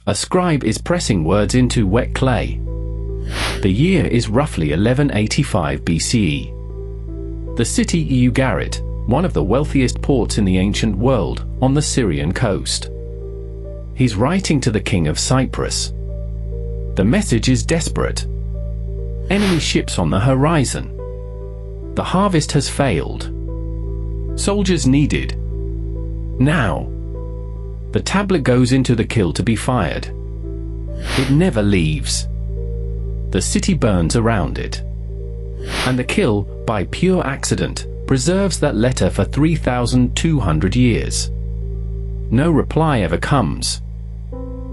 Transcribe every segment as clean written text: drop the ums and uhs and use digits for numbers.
A scribe is pressing words into wet clay. The year is roughly 1185 BCE. The city Ugarit, one of the wealthiest ports in the ancient world, on the Syrian coast. He's writing to the king of Cyprus. The message is desperate. Enemy ships on the horizon. The harvest has failed. Soldiers needed. Now. The tablet goes into the kiln to be fired. It never leaves. The city burns around it. And the kiln, by pure accident, preserves that letter for 3,200 years. No reply ever comes.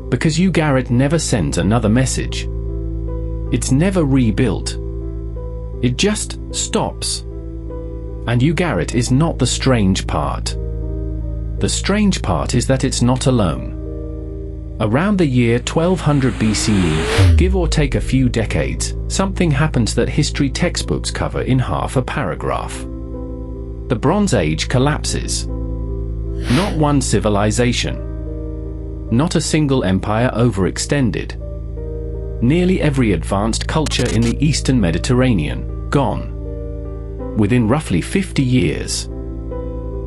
Because Ugarit never sends another message. It's never rebuilt. It just stops. And Ugarit is not the strange part. The strange part is that it's not alone. Around the year 1200 BCE, give or take a few decades, something happens that history textbooks cover in half a paragraph. The Bronze Age collapses. Not one civilization. Not a single empire overextended. Nearly every advanced culture in the Eastern Mediterranean, gone. Within roughly 50 years.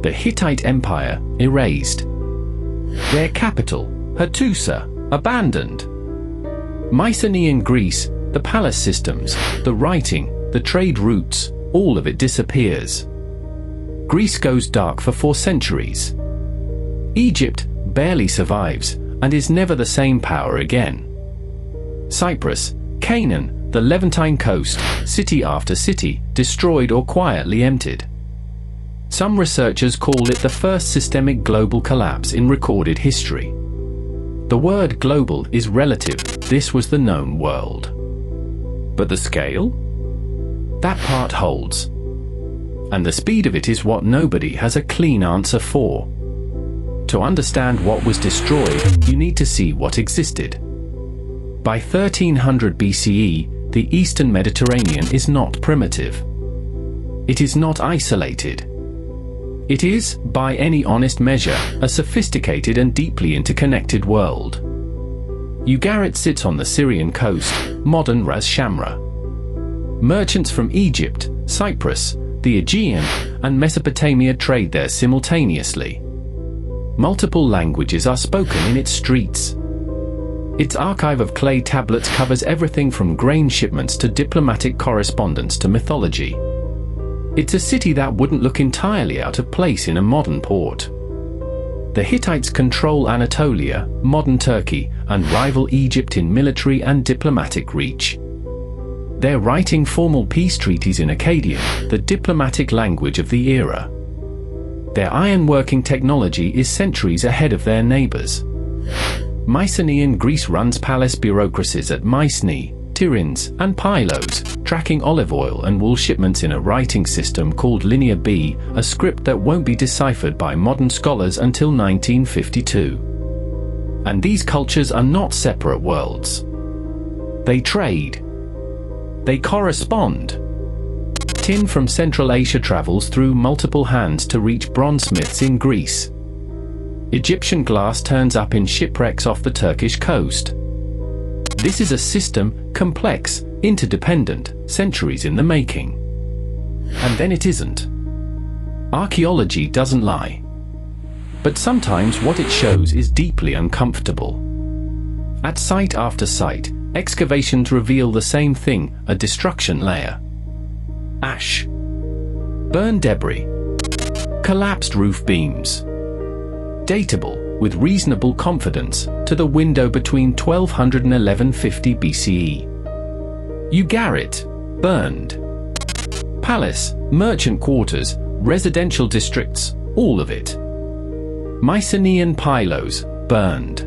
The Hittite Empire, erased. Their capital, Hattusa, abandoned. Mycenaean Greece, the palace systems, the writing, the trade routes, all of it disappears. Greece goes dark for 4 centuries. Egypt barely survives, and is never the same power again. Cyprus, Canaan, the Levantine coast, city after city, destroyed or quietly emptied. Some researchers call it the first systemic global collapse in recorded history. The word global is relative. This was the known world. But the scale? That part holds. And the speed of it is what nobody has a clean answer for. To understand what was destroyed, you need to see what existed. By 1300 BCE, the Eastern Mediterranean is not primitive. It is not isolated. It is, by any honest measure, a sophisticated and deeply interconnected world. Ugarit sits on the Syrian coast, modern Ras Shamra. Merchants from Egypt, Cyprus, the Aegean, and Mesopotamia trade there simultaneously. Multiple languages are spoken in its streets. Its archive of clay tablets covers everything from grain shipments to diplomatic correspondence to mythology. It's a city that wouldn't look entirely out of place in a modern port. The Hittites control Anatolia, modern Turkey, and rival Egypt in military and diplomatic reach. They're writing formal peace treaties in Akkadian, the diplomatic language of the era. Their ironworking technology is centuries ahead of their neighbors. Mycenaean Greece runs palace bureaucracies at Mycenae, Tiryns, and Pylos, tracking olive oil and wool shipments in a writing system called Linear B, a script that won't be deciphered by modern scholars until 1952. And these cultures are not separate worlds. They trade. They correspond. Tin from Central Asia travels through multiple hands to reach bronzesmiths in Greece. Egyptian glass turns up in shipwrecks off the Turkish coast. This is a system, complex, interdependent, centuries in the making. And then it isn't. Archaeology doesn't lie. But sometimes what it shows is deeply uncomfortable. At site after site, excavations reveal the same thing, a destruction layer. Ash. Burned debris. Collapsed roof beams. Datable, with reasonable confidence, to the window between 1200 and 1150 BCE. Ugarit, burned. Palace, merchant quarters, residential districts, all of it. Mycenaean Pylos, burned.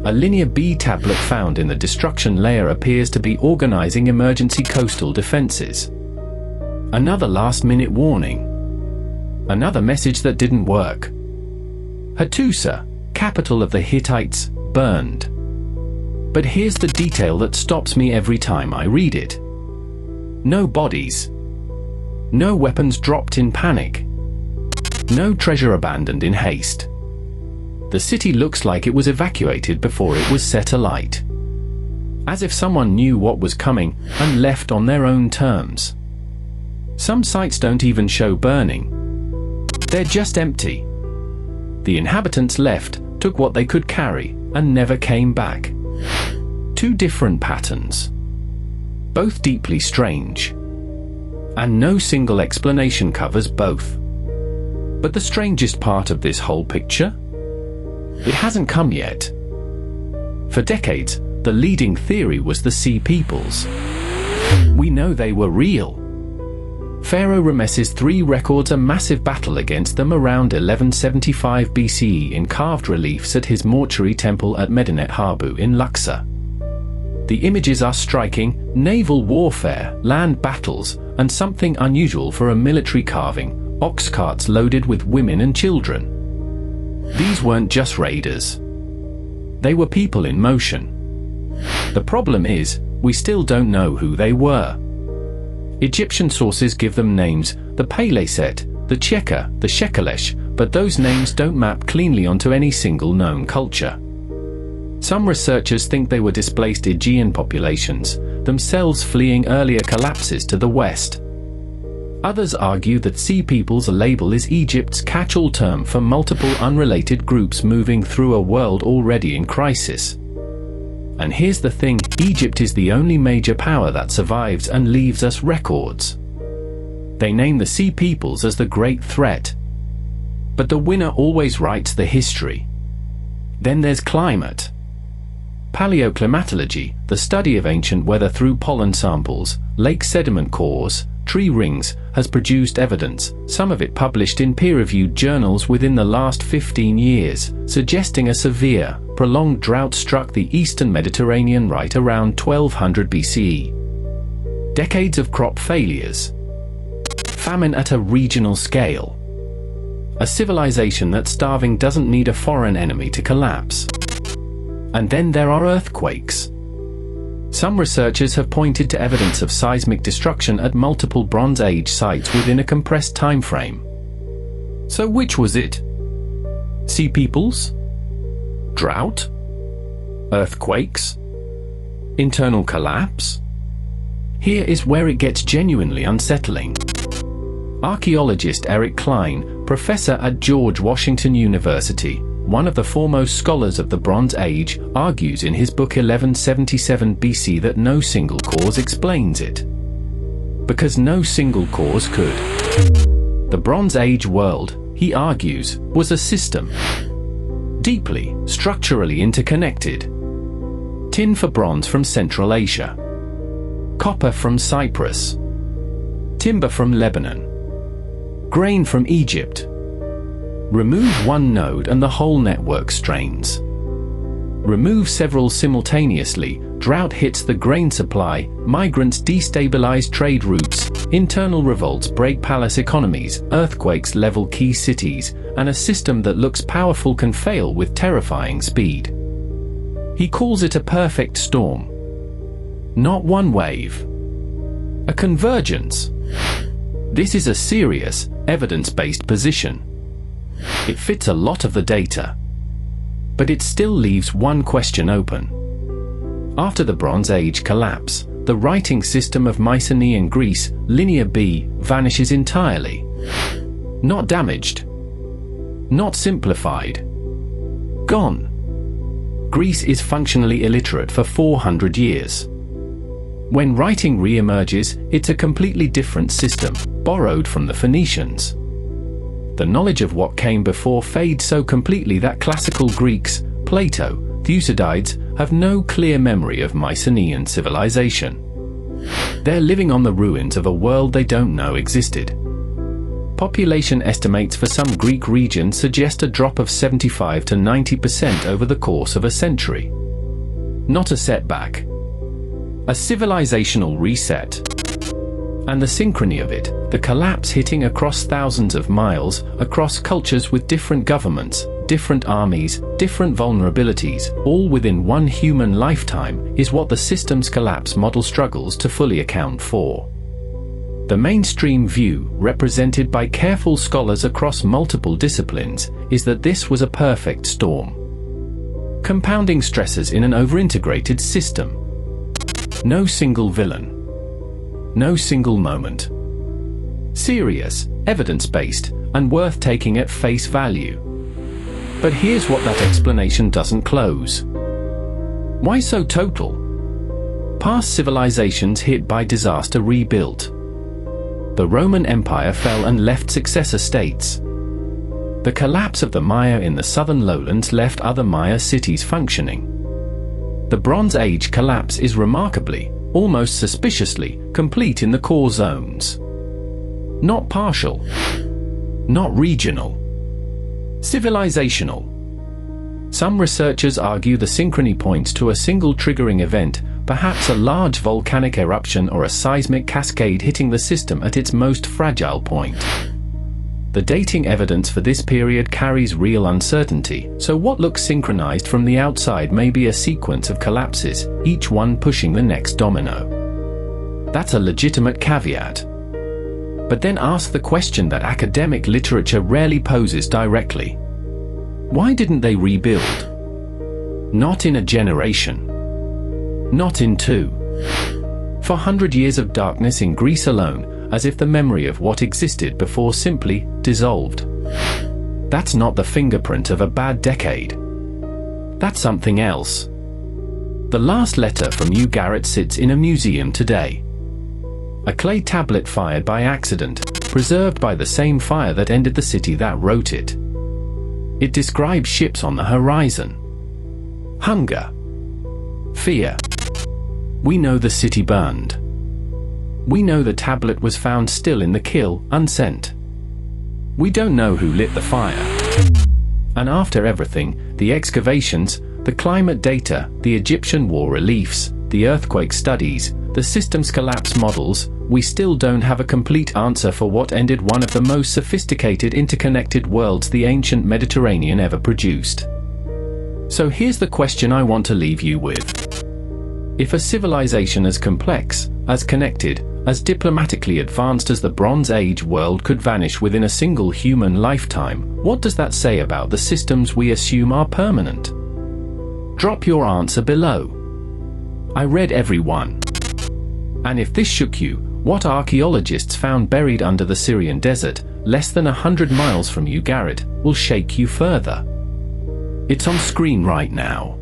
A Linear B tablet found in the destruction layer appears to be organizing emergency coastal defenses. Another last-minute warning. Another message that didn't work. Hattusa, capital of the Hittites, burned. But here's the detail that stops me every time I read it. No bodies. No weapons dropped in panic. No treasure abandoned in haste. The city looks like it was evacuated before it was set alight. As if someone knew what was coming and left on their own terms. Some sites don't even show burning. They're just empty. The inhabitants left, took what they could carry, and never came back. Two different patterns. Both deeply strange. And no single explanation covers both. But the strangest part of this whole picture? It hasn't come yet. For decades, the leading theory was the Sea Peoples. We know they were real. Pharaoh Ramesses III records a massive battle against them around 1175 BCE in carved reliefs at his mortuary temple at Medinet Habu in Luxor. The images are striking: naval warfare, land battles, and something unusual for a military carving, ox carts loaded with women and children. These weren't just raiders. They were people in motion. The problem is, we still don't know who they were. Egyptian sources give them names: the Peleset, the Cheka, the Shekelesh, but those names don't map cleanly onto any single known culture. Some researchers think they were displaced Aegean populations, themselves fleeing earlier collapses to the west. Others argue that Sea Peoples label is Egypt's catch-all term for multiple unrelated groups moving through a world already in crisis. And here's the thing: Egypt is the only major power that survives and leaves us records. They name the Sea Peoples as the Great Threat. But the winner always writes the history. Then there's climate. Paleoclimatology, the study of ancient weather through pollen samples, lake sediment cores, tree rings, has produced evidence, some of it published in peer-reviewed journals within the last 15 years, suggesting a severe, prolonged drought struck the eastern Mediterranean right around 1200 BCE. Decades of crop failures. Famine at a regional scale. A civilization that's starving doesn't need a foreign enemy to collapse. And then there are earthquakes. Some researchers have pointed to evidence of seismic destruction at multiple Bronze Age sites within a compressed time frame. So which was it? Sea Peoples? Drought? Earthquakes? Internal collapse? Here is where it gets genuinely unsettling. Archaeologist Eric Cline, professor at George Washington University, one of the foremost scholars of the Bronze Age, argues in his book 1177 BC that no single cause explains it. Because no single cause could. The Bronze Age world, he argues, was a system. Deeply, structurally interconnected. Tin for bronze from Central Asia. Copper from Cyprus. Timber from Lebanon. Grain from Egypt. Remove one node and the whole network strains. Remove several simultaneously, drought hits the grain supply, migrants destabilize trade routes, internal revolts break palace economies, earthquakes level key cities, and a system that looks powerful can fail with terrifying speed. He calls it a perfect storm. Not one wave. A convergence. This is a serious, evidence-based position. It fits a lot of the data. But it still leaves one question open. After the Bronze Age collapse, the writing system of Mycenaean Greece, Linear B, vanishes entirely. Not damaged. Not simplified. Gone. Greece is functionally illiterate for 400 years. When writing re-emerges, it's a completely different system, borrowed from the Phoenicians. The knowledge of what came before fades so completely that classical Greeks, Plato, Thucydides, have no clear memory of Mycenaean civilization. They're living on the ruins of a world they don't know existed. Population estimates for some Greek regions suggest a drop of 75 to 90% over the course of a century. Not a setback. A civilizational reset. And the synchrony of it, the collapse hitting across thousands of miles, across cultures with different governments, different armies, different vulnerabilities, all within one human lifetime, is what the systems collapse model struggles to fully account for. The mainstream view, represented by careful scholars across multiple disciplines, is that this was a perfect storm. Compounding stresses in an over-integrated system. No single villain. No single moment. Serious, evidence-based, and worth taking at face value. But here's what that explanation doesn't close. Why so total? Past civilizations hit by disaster rebuilt. The Roman Empire fell and left successor states. The collapse of the Maya in the southern lowlands left other Maya cities functioning. The Bronze Age collapse is remarkably, almost suspiciously, complete in the core zones. Not partial. Not regional. Civilizational. Some researchers argue the synchrony points to a single triggering event, perhaps a large volcanic eruption or a seismic cascade hitting the system at its most fragile point. The dating evidence for this period carries real uncertainty, so what looks synchronized from the outside may be a sequence of collapses, each one pushing the next domino. That's a legitimate caveat. But then ask the question that academic literature rarely poses directly. Why didn't they rebuild? Not in a generation. Not in two. For 100 years of darkness in Greece alone, as if the memory of what existed before simply dissolved. That's not the fingerprint of a bad decade. That's something else. The last letter from Ugarit sits in a museum today. A clay tablet fired by accident, preserved by the same fire that ended the city that wrote it. It describes ships on the horizon. Hunger. Fear. We know the city burned. We know the tablet was found still in the kiln, unsent. We don't know who lit the fire. And after everything, the excavations, the climate data, the Egyptian war reliefs, the earthquake studies, the systems collapse models, we still don't have a complete answer for what ended one of the most sophisticated interconnected worlds the ancient Mediterranean ever produced. So here's the question I want to leave you with. If a civilization as complex, as connected, as diplomatically advanced as the Bronze Age world could vanish within a single human lifetime, what does that say about the systems we assume are permanent? Drop your answer below. I read every one. And if this shook you, what archaeologists found buried under the Syrian desert, less than 100 miles from Ugarit, will shake you further. It's on screen right now.